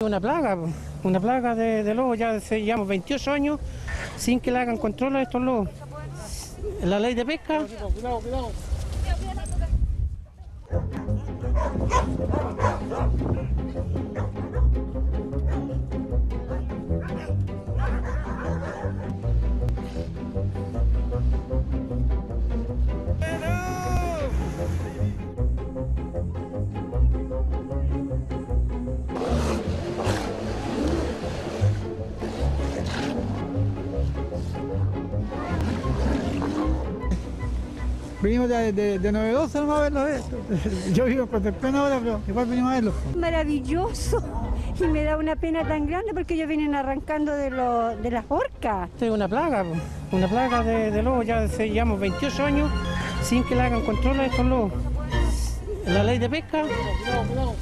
Una plaga de lobos, ya llevamos 28 años sin que le hagan control a estos lobos. La ley de pesca. Cuidado, cuidado. Venimos de Novedosa nomás a verlo. Yo vivo en Concepción ahora, pero igual venimos a verlo. Maravilloso. Y me da una pena tan grande porque ellos vienen arrancando de las orcas. Esto es una plaga de lobos, ya llevamos 28 años sin que le hagan control a estos lobos. La ley de pesca. Cuidado, cuidado.